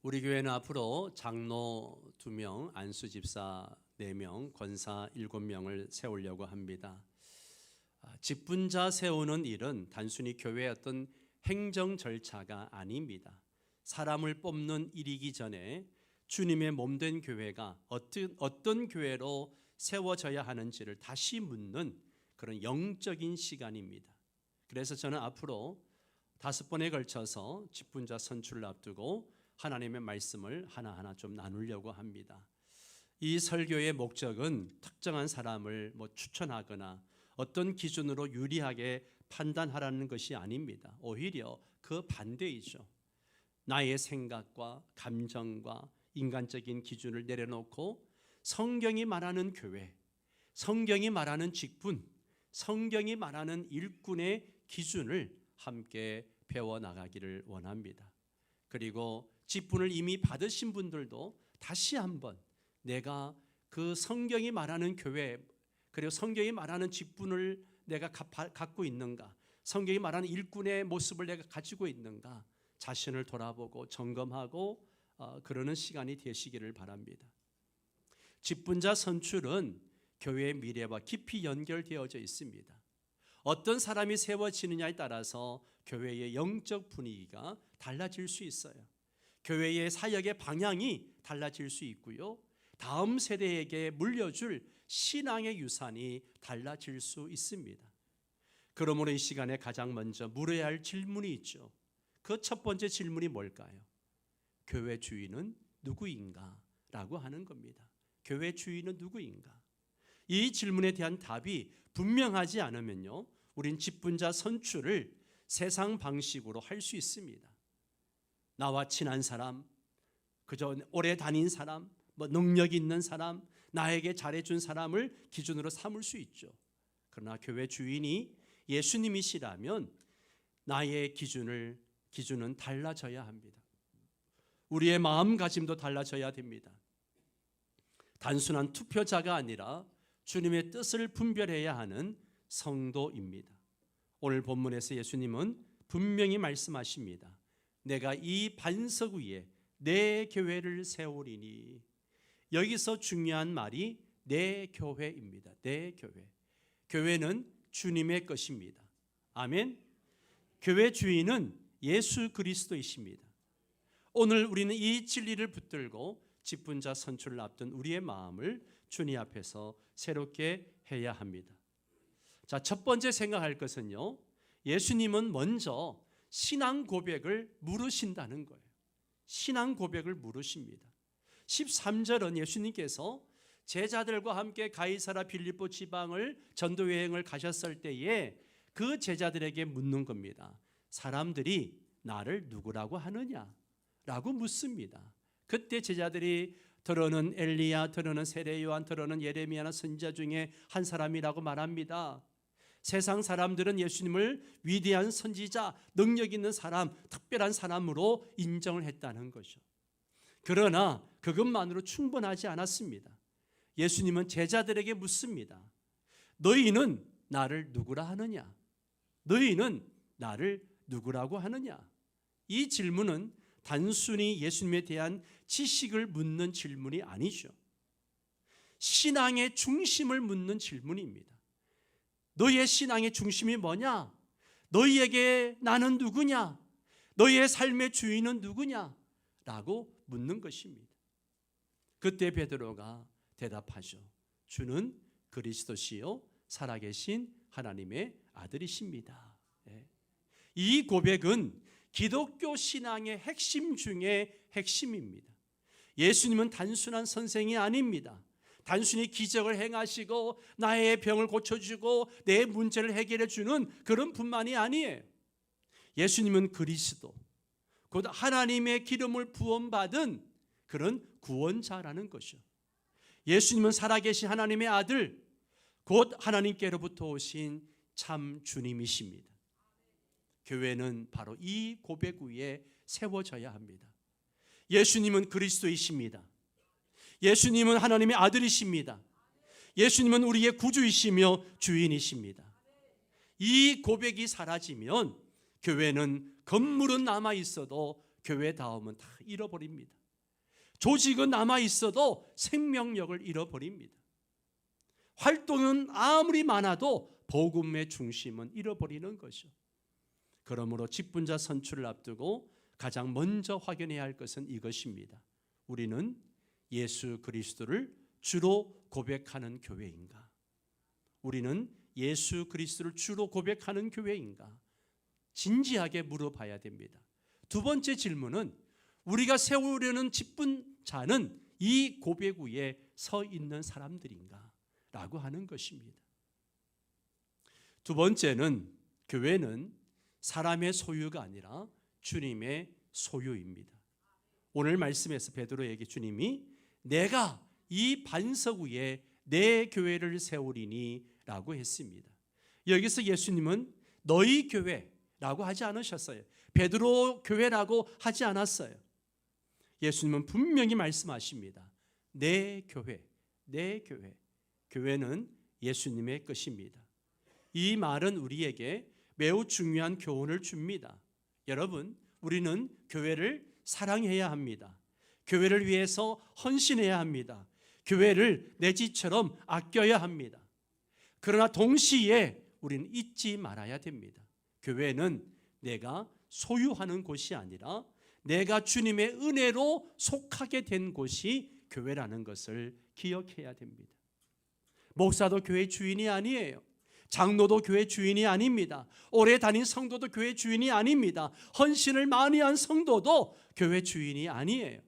우리 교회는 앞으로 장로 2명, 안수 집사 4명, 권사 7명을 세우려고 합니다. 직분자 세우는 일은 단순히 교회의 어떤 행정 절차가 아닙니다. 사람을 뽑는 일이기 전에 주님의 몸된 교회가 어떤 교회로 세워져야 하는지를 다시 묻는 그런 영적인 시간입니다. 그래서 저는 앞으로 5번에 걸쳐서 직분자 선출을 앞두고 하나님의 말씀을 하나하나 좀 나누려고 합니다. 이 설교의 목적은 특정한 사람을 추천하거나 어떤 기준으로 유리하게 판단하라는 것이 아닙니다. 오히려 그 반대이죠. 나의 생각과 감정과 인간적인 기준을 내려놓고 성경이 말하는 교회, 성경이 말하는 직분, 성경이 말하는 일꾼의 기준을 함께 배워나가기를 원합니다. 그리고 직분을 이미 받으신 분들도 다시 한번 내가 그 성경이 말하는 교회, 그리고 성경이 말하는 직분을 내가 갖고 있는가, 성경이 말하는 일꾼의 모습을 내가 가지고 있는가, 자신을 돌아보고 점검하고 그러는 시간이 되시기를 바랍니다. 직분자 선출은 교회의 미래와 깊이 연결되어져 있습니다. 어떤 사람이 세워지느냐에 따라서 교회의 영적 분위기가 달라질 수 있어요. 교회의 사역의 방향이 달라질 수 있고요. 다음 세대에게 물려줄 신앙의 유산이 달라질 수 있습니다. 그러므로 이 시간에 가장 먼저 물어야 할 질문이 있죠. 그 첫 번째 질문이 뭘까요? 교회 주인은 누구인가? 라고 하는 겁니다. 교회 주인은 누구인가? 이 질문에 대한 답이 분명하지 않으면요, 우린 직분자 선출을 세상 방식으로 할 수 있습니다. 나와 친한 사람, 그저 오래 다닌 사람, 능력 있는 사람, 나에게 잘해준 사람을 기준으로 삼을 수 있죠. 그러나 교회 주인이 예수님이시라면 나의 기준은 달라져야 합니다. 우리의 마음가짐도 달라져야 됩니다. 단순한 투표자가 아니라 주님의 뜻을 분별해야 하는 성도입니다. 오늘 본문에서 예수님은 분명히 말씀하십니다. 내가 이 반석 위에 내 교회를 세우리니. 여기서 중요한 말이 내 교회입니다. 내 교회. 교회는 주님의 것입니다. 아멘. 교회 주인은 예수 그리스도이십니다. 오늘 우리는 이 진리를 붙들고 직분자 선출을 앞둔 우리의 마음을 주님 앞에서 새롭게 해야 합니다. 자, 첫 번째 생각할 것은요, 예수님은 먼저 신앙 고백을 물으신다는 거예요. 신앙 고백을 물으십니다. 13절은 예수님께서 제자들과 함께 가이사랴 빌립보 지방을 전도 여행을 가셨을 때에 그 제자들에게 묻는 겁니다. 사람들이 나를 누구라고 하느냐라고 묻습니다. 그때 제자들이 들어는 엘리야, 들어는 세례 요한, 들어는 예레미야나 선지자 중에 한 사람이라고 말합니다. 세상 사람들은 예수님을 위대한 선지자, 능력 있는 사람, 특별한 사람으로 인정을 했다는 거죠. 그러나 그것만으로 충분하지 않았습니다. 예수님은 제자들에게 묻습니다. 너희는 나를 누구라 하느냐? 너희는 나를 누구라고 하느냐? 이 질문은 단순히 예수님에 대한 지식을 묻는 질문이 아니죠. 신앙의 중심을 묻는 질문입니다. 너희의 신앙의 중심이 뭐냐? 너희에게 나는 누구냐? 너희의 삶의 주인은 누구냐? 라고 묻는 것입니다. 그때 베드로가 대답하죠. 주는 그리스도시요 살아계신 하나님의 아들이십니다. 이 고백은 기독교 신앙의 핵심 중에 핵심입니다. 예수님은 단순한 선생이 아닙니다. 단순히 기적을 행하시고 나의 병을 고쳐주고 내 문제를 해결해 주는 그런 분만이 아니에요. 예수님은 그리스도, 곧 하나님의 기름을 부음받은 그런 구원자라는 것이죠. 예수님은 살아계신 하나님의 아들, 곧 하나님께로부터 오신 참 주님이십니다. 교회는 바로 이 고백 위에 세워져야 합니다. 예수님은 그리스도이십니다. 예수님은 하나님의 아들이십니다. 예수님은 우리의 구주이시며 주인이십니다. 이 고백이 사라지면 교회는 건물은 남아 있어도 교회다움은 다 잃어버립니다. 조직은 남아있어도 생명력을 잃어버립니다. 활동은 아무리 많아도 복음의 중심은 잃어버리는 것이죠. 그러므로 직분자 선출을 앞두고 가장 먼저 확인해야 할 것은 이것입니다. 우리는 예수 그리스도를 주로 고백하는 교회인가? 우리는 예수 그리스도를 주로 고백하는 교회인가? 진지하게 물어봐야 됩니다. 두 번째 질문은 우리가 세우려는 직분자는 이 고백 위에 서 있는 사람들인가? 라고 하는 것입니다. 두 번째는 교회는 사람의 소유가 아니라 주님의 소유입니다. 오늘 말씀에서 베드로에게 주님이 내가 이 반석 위에 내 교회를 세우리니 라고 했습니다. 여기서 예수님은 너희 교회라고 하지 않으셨어요. 베드로 교회라고 하지 않았어요. 예수님은 분명히 말씀하십니다. 내 교회, 내 교회. 교회는 예수님의 것입니다. 이 말은 우리에게 매우 중요한 교훈을 줍니다. 여러분, 우리는 교회를 사랑해야 합니다. 교회를 위해서 헌신해야 합니다. 교회를 내 집처럼 아껴야 합니다. 그러나 동시에 우리는 잊지 말아야 됩니다. 교회는 내가 소유하는 곳이 아니라 내가 주님의 은혜로 속하게 된 곳이 교회라는 것을 기억해야 됩니다. 목사도 교회 주인이 아니에요. 장로도 교회 주인이 아닙니다. 오래 다닌 성도도 교회 주인이 아닙니다. 헌신을 많이 한 성도도 교회 주인이 아니에요.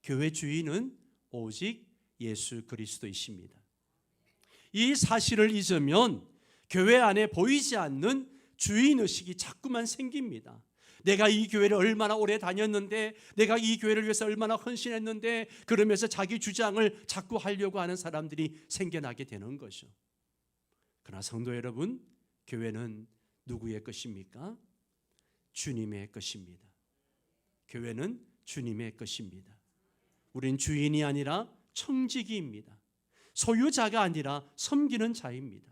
교회 주인은 오직 예수 그리스도이십니다. 이 사실을 잊으면 교회 안에 보이지 않는 주인의식이 자꾸만 생깁니다. 내가 이 교회를 얼마나 오래 다녔는데, 내가 이 교회를 위해서 얼마나 헌신했는데, 그러면서 자기 주장을 자꾸 하려고 하는 사람들이 생겨나게 되는 거죠. 그러나 성도 여러분, 교회는 누구의 것입니까? 주님의 것입니다. 교회는 주님의 것입니다. 우린 주인이 아니라 청지기입니다. 소유자가 아니라 섬기는 자입니다.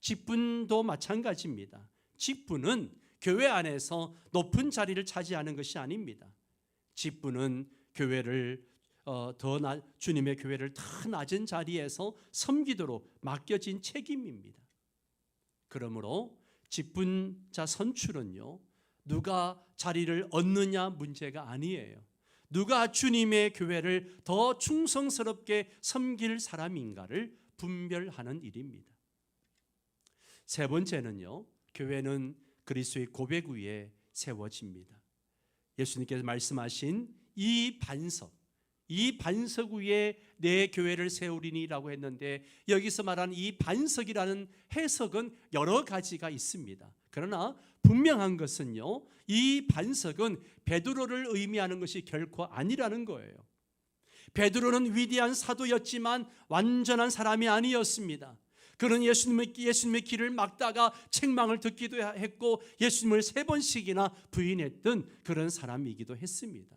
직분도 마찬가지입니다. 직분은 교회 안에서 높은 자리를 차지하는 것이 아닙니다. 직분은 교회를 주님의 교회를 더 낮은 자리에서 섬기도록 맡겨진 책임입니다. 그러므로 직분자 선출은요, 누가 자리를 얻느냐 문제가 아니에요. 누가 주님의 교회를 더 충성스럽게 섬길 사람인가를 분별하는 일입니다. 세 번째는요, 교회는 그리스도의 고백 위에 세워집니다. 예수님께서 말씀하신 이 반석 위에 내 교회를 세우리니라고 했는데, 여기서 말하는 이 반석이라는 해석은 여러 가지가 있습니다. 그러나 분명한 것은요, 이 반석은 베드로를 의미하는 것이 결코 아니라는 거예요. 베드로는 위대한 사도였지만 완전한 사람이 아니었습니다. 그는 예수님의 길을 막다가 책망을 듣기도 했고 예수님을 3번씩이나 부인했던 그런 사람이기도 했습니다.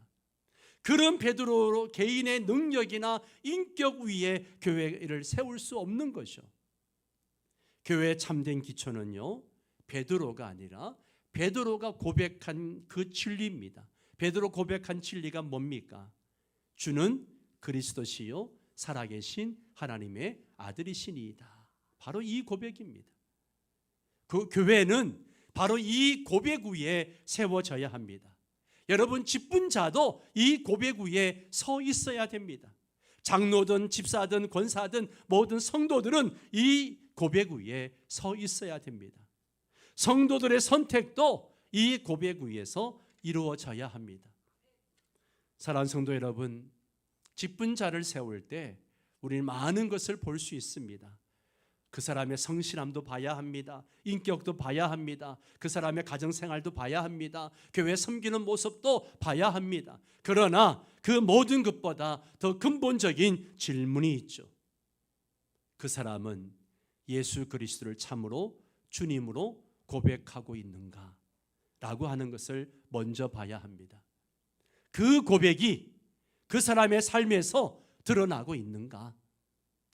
그런 베드로 개인의 능력이나 인격 위에 교회를 세울 수 없는 것이죠. 교회의 참된 기초는요, 베드로가 아니라 베드로가 고백한 그 진리입니다. 베드로 고백한 진리가 뭡니까? 주는 그리스도시요 살아계신 하나님의 아들이시니이다. 바로 이 고백입니다. 그 교회는 바로 이 고백 위에 세워져야 합니다. 여러분, 직분자도 이 고백 위에 서 있어야 됩니다. 장로든 집사든 권사든 모든 성도들은 이 고백 위에 서 있어야 됩니다. 성도들의 선택도 이 고백 위에서 이루어져야 합니다. 사랑하는 성도 여러분, 직분자를 세울 때 우리는 많은 것을 볼 수 있습니다. 그 사람의 성실함도 봐야 합니다. 인격도 봐야 합니다. 그 사람의 가정생활도 봐야 합니다. 교회 섬기는 모습도 봐야 합니다. 그러나 그 모든 것보다 더 근본적인 질문이 있죠. 그 사람은 예수 그리스도를 참으로 주님으로 고백하고 있는가? 라고 하는 것을 먼저 봐야 합니다. 그 고백이 그 사람의 삶에서 드러나고 있는가?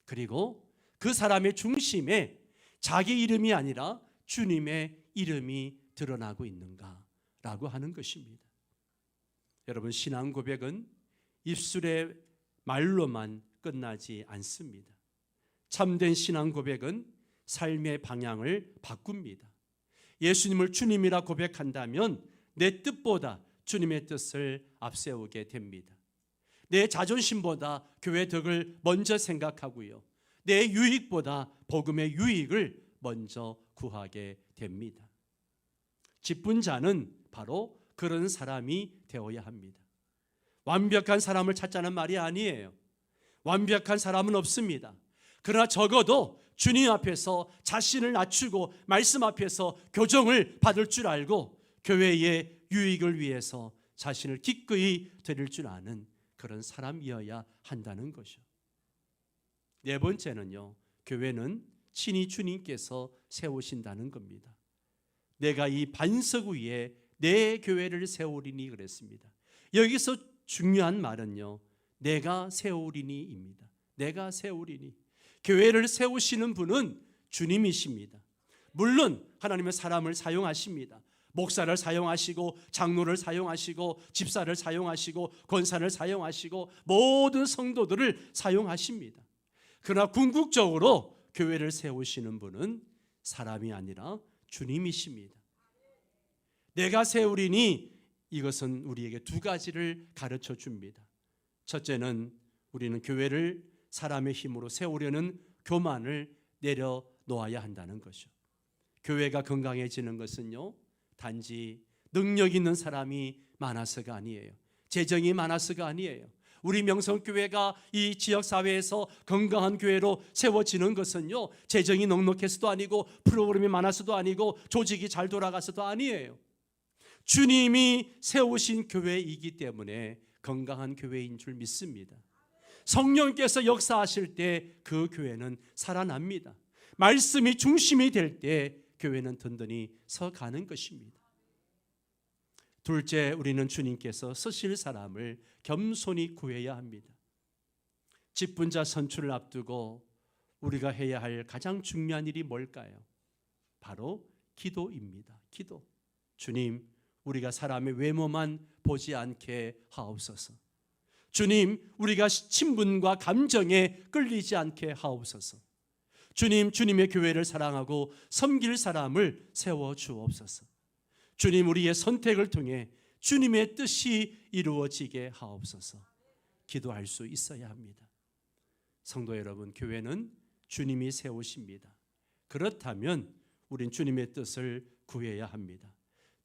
그리고 그 사람의 중심에 자기 이름이 아니라 주님의 이름이 드러나고 있는가? 라고 하는 것입니다. 여러분, 신앙 고백은 입술의 말로만 끝나지 않습니다. 참된 신앙 고백은 삶의 방향을 바꿉니다. 예수님을 주님이라 고백한다면 내 뜻보다 주님의 뜻을 앞세우게 됩니다. 내 자존심보다 교회 덕을 먼저 생각하고요, 내 유익보다 복음의 유익을 먼저 구하게 됩니다. 기쁜 자는 바로 그런 사람이 되어야 합니다. 완벽한 사람을 찾자는 말이 아니에요. 완벽한 사람은 없습니다. 그러나 적어도 주님 앞에서 자신을 낮추고 말씀 앞에서 교정을 받을 줄 알고 교회의 유익을 위해서 자신을 기꺼이 드릴 줄 아는 그런 사람이어야 한다는 것이죠. 네 번째는요, 교회는 친히 주님께서 세우신다는 겁니다. 내가 이 반석 위에 내 교회를 세우리니 그랬습니다. 여기서 중요한 말은요, 내가 세우리니입니다. 내가 세우리니. 교회를 세우시는 분은 주님이십니다. 물론 하나님은 사람을 사용하십니다. 목사를 사용하시고 장로를 사용하시고 집사를 사용하시고 권사를 사용하시고 모든 성도들을 사용하십니다. 그러나 궁극적으로 교회를 세우시는 분은 사람이 아니라 주님이십니다. 내가 세우리니, 이것은 우리에게 두 가지를 가르쳐 줍니다. 첫째는 우리는 교회를 사람의 힘으로 세우려는 교만을 내려놓아야 한다는 것이죠. 교회가 건강해지는 것은요, 단지 능력 있는 사람이 많아서가 아니에요. 재정이 많아서가 아니에요. 우리 명성교회가 이 지역사회에서 건강한 교회로 세워지는 것은요, 재정이 넉넉해서도 아니고 프로그램이 많아서도 아니고 조직이 잘 돌아가서도 아니에요. 주님이 세우신 교회이기 때문에 건강한 교회인 줄 믿습니다. 성령께서 역사하실 때 그 교회는 살아납니다. 말씀이 중심이 될 때 교회는 든든히 서가는 것입니다. 둘째, 우리는 주님께서 쓰실 사람을 겸손히 구해야 합니다. 직분자 선출을 앞두고 우리가 해야 할 가장 중요한 일이 뭘까요? 바로 기도입니다. 기도. 주님, 우리가 사람의 외모만 보지 않게 하옵소서. 주님, 우리가 친분과 감정에 끌리지 않게 하옵소서. 주님, 주님의 교회를 사랑하고 섬길 사람을 세워 주옵소서. 주님, 우리의 선택을 통해 주님의 뜻이 이루어지게 하옵소서. 기도할 수 있어야 합니다. 성도 여러분, 교회는 주님이 세우십니다. 그렇다면 우린 주님의 뜻을 구해야 합니다.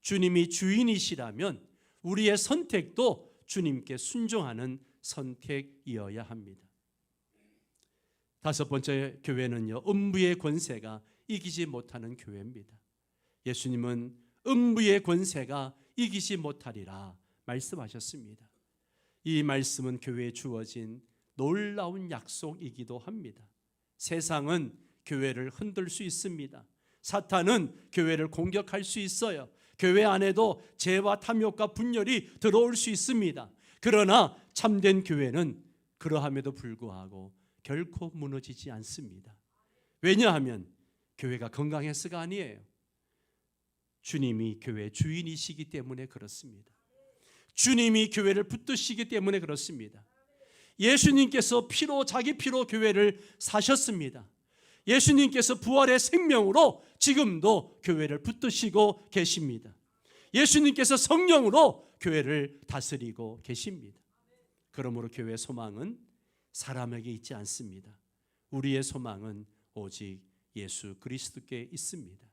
주님이 주인이시라면 우리의 선택도 주님께 순종하는 선택이어야 합니다. 다섯 번째, 교회는요, 음부의 권세가 이기지 못하는 교회입니다. 예수님은 음부의 권세가 이기지 못하리라 말씀하셨습니다. 이 말씀은 교회에 주어진 놀라운 약속이기도 합니다. 세상은 교회를 흔들 수 있습니다. 사탄은 교회를 공격할 수 있어요. 교회 안에도 죄와 탐욕과 분열이 들어올 수 있습니다. 그러나 참된 교회는 그러함에도 불구하고 결코 무너지지 않습니다. 왜냐하면 교회가 건강해서가 아니에요. 주님이 교회의 주인이시기 때문에 그렇습니다. 주님이 교회를 붙드시기 때문에 그렇습니다. 예수님께서 피로, 자기 피로 교회를 사셨습니다. 예수님께서 부활의 생명으로 지금도 교회를 붙드시고 계십니다. 예수님께서 성령으로 교회를 다스리고 계십니다. 그러므로 교회의 소망은 사람에게 있지 않습니다. 우리의 소망은 오직 예수 그리스도께 있습니다.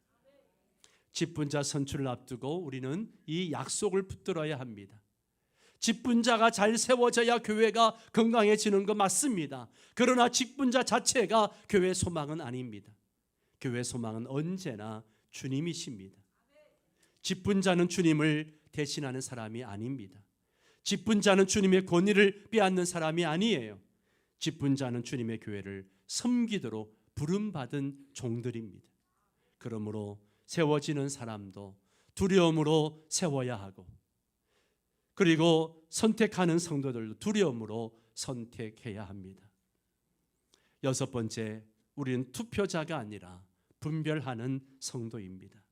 직분자 선출을 앞두고 우리는 이 약속을 붙들어야 합니다. 직분자가 잘 세워져야 교회가 건강해지는 거 맞습니다. 그러나 직분자 자체가 교회의 소망은 아닙니다. 교회의 소망은 언제나 주님이십니다. 직분자는 주님을 대신하는 사람이 아닙니다. 직분자는 주님의 권위를 빼앗는 사람이 아니에요. 직분자는 주님의 교회를 섬기도록 부름받은 종들입니다. 그러므로 세워지는 사람도 두려움으로 세워야 하고, 그리고 선택하는 성도들도 두려움으로 선택해야 합니다. 여섯 번째, 우리는 투표자가 아니라 분별하는 성도입니다.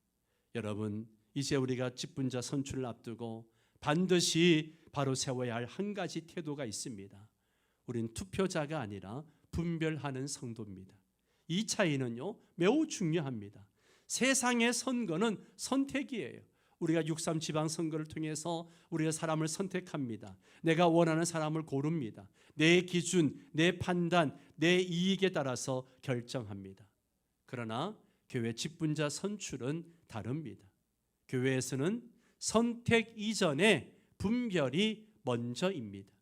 여러분, 이제 우리가 직분자 선출을 앞두고 반드시 바로 세워야 할 한 가지 태도가 있습니다. 우린 투표자가 아니라 분별하는 성도입니다. 이 차이는요, 매우 중요합니다. 세상의 선거는 선택이에요. 우리가 6.3 지방선거를 통해서 우리가 사람을 선택합니다. 내가 원하는 사람을 고릅니다. 내 기준, 내 판단, 내 이익에 따라서 결정합니다. 그러나 교회 직분자 선출은 다릅니다. 교회에서는 선택 이전에 분별이 먼저입니다.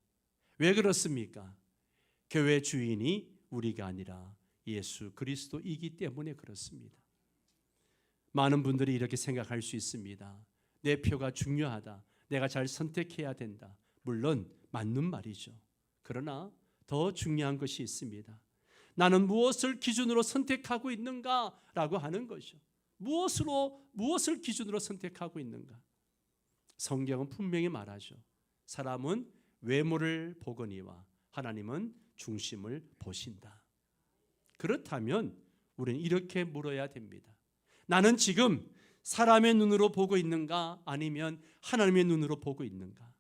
왜 그렇습니까? 교회 주인이 우리가 아니라 예수 그리스도이기 때문에 그렇습니다. 많은 분들이 이렇게 생각할 수 있습니다. 내 표가 중요하다. 내가 잘 선택해야 된다. 물론 맞는 말이죠. 그러나 더 중요한 것이 있습니다. 나는 무엇을 기준으로 선택하고 있는가라고 하는 것이죠. 무엇을 기준으로 선택하고 있는가? 성경은 분명히 말하죠. 사람은 외모를 보거니와 하나님은 중심을 보신다. 그렇다면 우리는 이렇게 물어야 됩니다. 나는 지금 사람의 눈으로 보고 있는가 아니면 하나님의 눈으로 보고 있는가?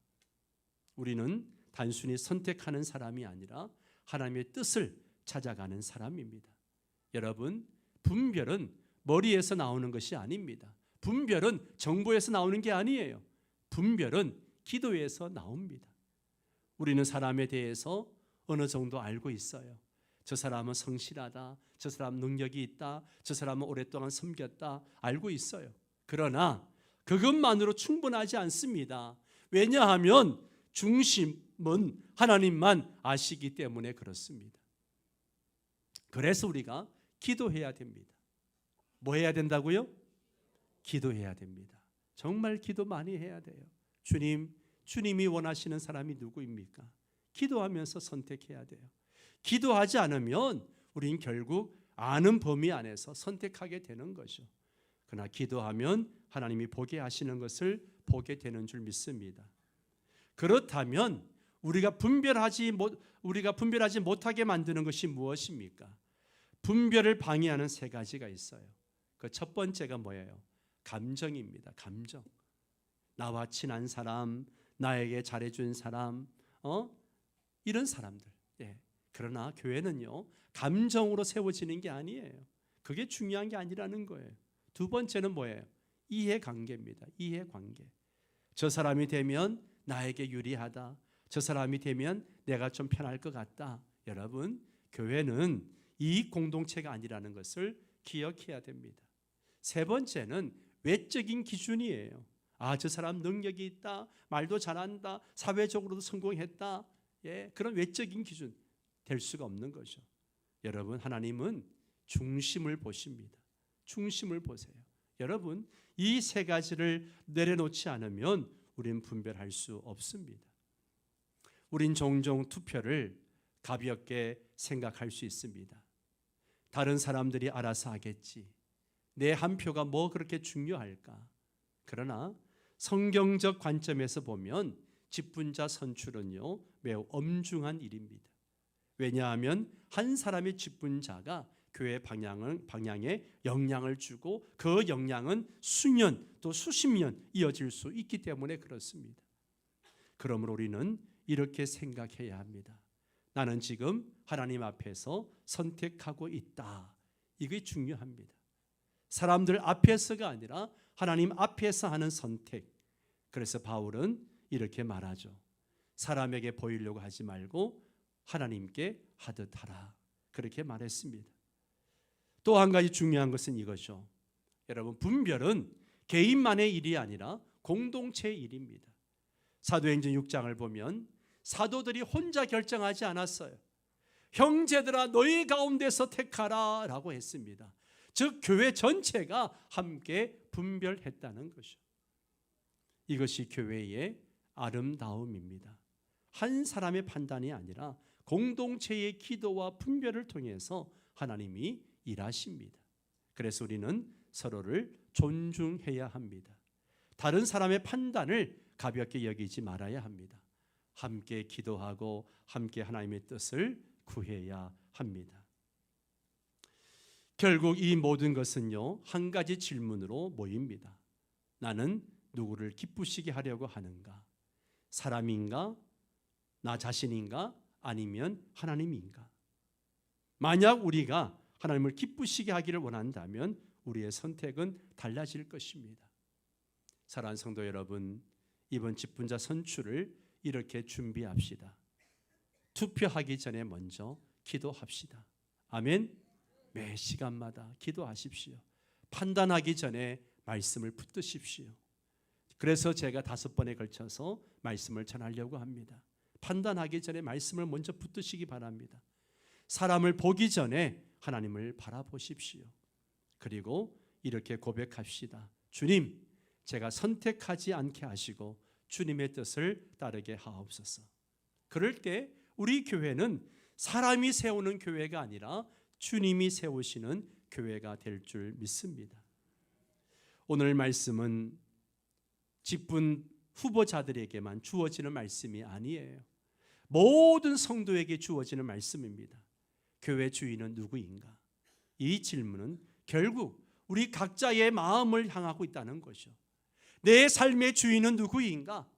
우리는 단순히 선택하는 사람이 아니라 하나님의 뜻을 찾아가는 사람입니다. 여러분, 분별은 머리에서 나오는 것이 아닙니다. 분별은 정보에서 나오는 게 아니에요. 분별은 기도에서 나옵니다. 우리는 사람에 대해서 어느 정도 알고 있어요. 저 사람은 성실하다, 저 사람 능력이 있다, 저 사람은 오랫동안 섬겼다, 알고 있어요. 그러나 그것만으로 충분하지 않습니다. 왜냐하면 중심은 하나님만 아시기 때문에 그렇습니다. 그래서 우리가 기도해야 됩니다. 뭐 해야 된다고요? 기도해야 됩니다. 정말 기도 많이 해야 돼요. 주님이 원하시는 사람이 누구입니까? 기도하면서 선택해야 돼요. 기도하지 않으면 우린 결국 아는 범위 안에서 선택하게 되는 거죠. 그러나 기도하면 하나님이 보게 하시는 것을 보게 되는 줄 믿습니다. 그렇다면 우리가 분별하지 못하게 만드는 것이 무엇입니까? 분별을 방해하는 세 가지가 있어요. 그 첫 번째가 뭐예요? 감정입니다. 감정. 나와 친한 사람, 나에게 잘해준 사람, 이런 사람들. 그러나 교회는요, 감정으로 세워지는 게 아니에요. 그게 중요한 게 아니라는 거예요. 두 번째는 뭐예요? 이해관계입니다. 이해관계. 저 사람이 되면 나에게 유리하다. 저 사람이 되면 내가 좀 편할 것 같다. 여러분, 교회는 이익 공동체가 아니라는 것을 기억해야 됩니다. 세 번째는 외적인 기준이에요. 저 사람 능력이 있다, 말도 잘한다, 사회적으로도 성공했다. 그런 외적인 기준 될 수가 없는 거죠. 여러분, 하나님은 중심을 보십니다. 중심을 보세요. 여러분, 이 세 가지를 내려놓지 않으면 우린 분별할 수 없습니다. 우린 종종 투표를 가볍게 생각할 수 있습니다. 다른 사람들이 알아서 하겠지. 내 한 표가 뭐 그렇게 중요할까? 그러나 성경적 관점에서 보면 직분자 선출은요, 매우 엄중한 일입니다. 왜냐하면 한 사람의 직분자가 교회 방향에 영향을 주고 그 영향은 수년 또 수십 년 이어질 수 있기 때문에 그렇습니다. 그러므로 우리는 이렇게 생각해야 합니다. 나는 지금 하나님 앞에서 선택하고 있다. 이게 중요합니다. 사람들 앞에서가 아니라 하나님 앞에서 하는 선택. 그래서 바울은 이렇게 말하죠. 사람에게 보이려고 하지 말고 하나님께 하듯 하라. 그렇게 말했습니다. 또 한 가지 중요한 것은 이거죠. 여러분, 분별은 개인만의 일이 아니라 공동체의 일입니다. 사도행전 6장을 보면 사도들이 혼자 결정하지 않았어요. 형제들아, 너희 가운데서 택하라 라고 했습니다. 즉 교회 전체가 함께 분별했다는 것이죠. 이것이 교회의 아름다움입니다. 한 사람의 판단이 아니라 공동체의 기도와 분별을 통해서 하나님이 일하십니다. 그래서 우리는 서로를 존중해야 합니다. 다른 사람의 판단을 가볍게 여기지 말아야 합니다. 함께 기도하고 함께 하나님의 뜻을 구해야 합니다. 결국 이 모든 것은요, 한 가지 질문으로 모입니다. 나는 누구를 기쁘시게 하려고 하는가? 사람인가? 나 자신인가? 아니면 하나님인가? 만약 우리가 하나님을 기쁘시게 하기를 원한다면 우리의 선택은 달라질 것입니다. 사랑하는 성도 여러분, 이번 직분자 선출을 이렇게 준비합시다. 투표하기 전에 먼저 기도합시다. 아멘. 매 시간마다 기도하십시오. 판단하기 전에 말씀을 붙드십시오. 그래서 제가 5번에 걸쳐서 말씀을 전하려고 합니다. 판단하기 전에 말씀을 먼저 붙드시기 바랍니다. 사람을 보기 전에 하나님을 바라보십시오. 그리고 이렇게 고백합시다. 주님, 제가 선택하지 않게 하시고 주님의 뜻을 따르게 하옵소서. 그럴 때 우리 교회는 사람이 세우는 교회가 아니라 주님이 세우시는 교회가 될 줄 믿습니다. 오늘 말씀은 직분 후보자들에게만 주어지는 말씀이 아니에요. 모든 성도에게 주어지는 말씀입니다. 교회 주인은 누구인가? 이 질문은 결국 우리 각자의 마음을 향하고 있다는 거죠. 내 삶의 주인은 누구인가?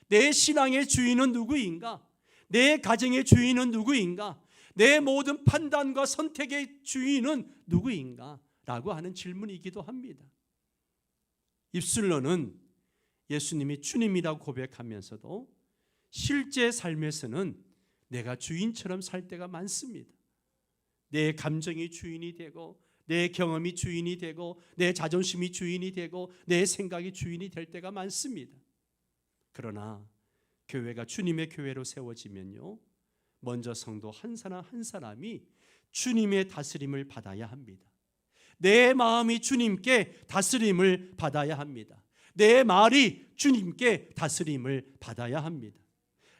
내 신앙의 주인은 누구인가? 내 가정의 주인은 누구인가? 내 모든 판단과 선택의 주인은 누구인가? 라고 하는 질문이기도 합니다. 입술로는 예수님이 주님이라고 고백하면서도 실제 삶에서는 내가 주인처럼 살 때가 많습니다. 내 감정이 주인이 되고 내 경험이 주인이 되고 내 자존심이 주인이 되고 내 생각이 주인이 될 때가 많습니다. 그러나 교회가 주님의 교회로 세워지면요, 먼저 성도 한 사람 한 사람이 주님의 다스림을 받아야 합니다. 내 마음이 주님께 다스림을 받아야 합니다. 내 말이 주님께 다스림을 받아야 합니다.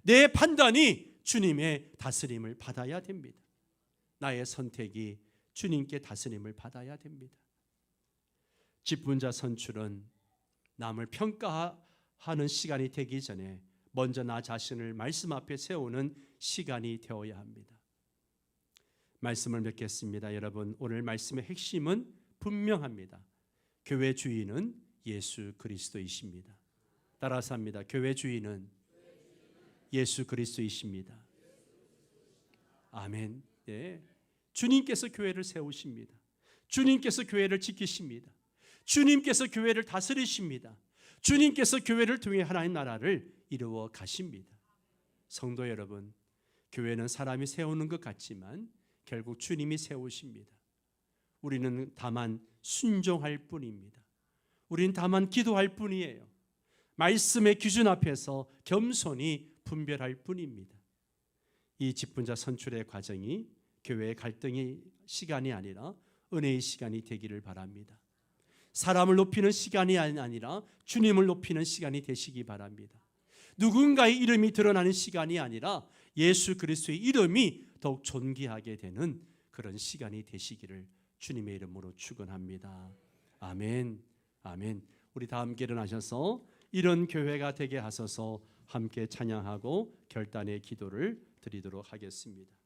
내 판단이 주님의 다스림을 받아야 됩니다. 나의 선택이 주님께 다스림을 받아야 됩니다. 직분자 선출은 남을 평가하는 시간이 되기 전에 먼저 나 자신을 말씀 앞에 세우는 시간이 되어야 합니다. 말씀을 맺겠습니다. 여러분, 오늘 말씀의 핵심은 분명합니다. 교회 주인은 예수 그리스도이십니다. 따라서 합니다. 교회 주인은 예수 그리스도이십니다. 아멘. 네. 주님께서 교회를 세우십니다. 주님께서 교회를 지키십니다. 주님께서 교회를 다스리십니다. 주님께서 교회를 통해 하나님 나라를 이루어 가십니다. 성도 여러분, 교회는 사람이 세우는 것 같지만 결국 주님이 세우십니다. 우리는 다만 순종할 뿐입니다. 우리는 다만 기도할 뿐이에요. 말씀의 기준 앞에서 겸손히 분별할 뿐입니다. 이 직분자 선출의 과정이 교회의 갈등의 시간이 아니라 은혜의 시간이 되기를 바랍니다. 사람을 높이는 시간이 아니라 주님을 높이는 시간이 되시기 바랍니다. 누군가의 이름이 드러나는 시간이 아니라 예수 그리스도의 이름이 더욱 존귀하게 되는 그런 시간이 되시기를 주님의 이름으로 축원합니다. 아멘. 아멘. 우리 다 함께 일어나셔서 이런 교회가 되게 하소서 함께 찬양하고 결단의 기도를 드리도록 하겠습니다.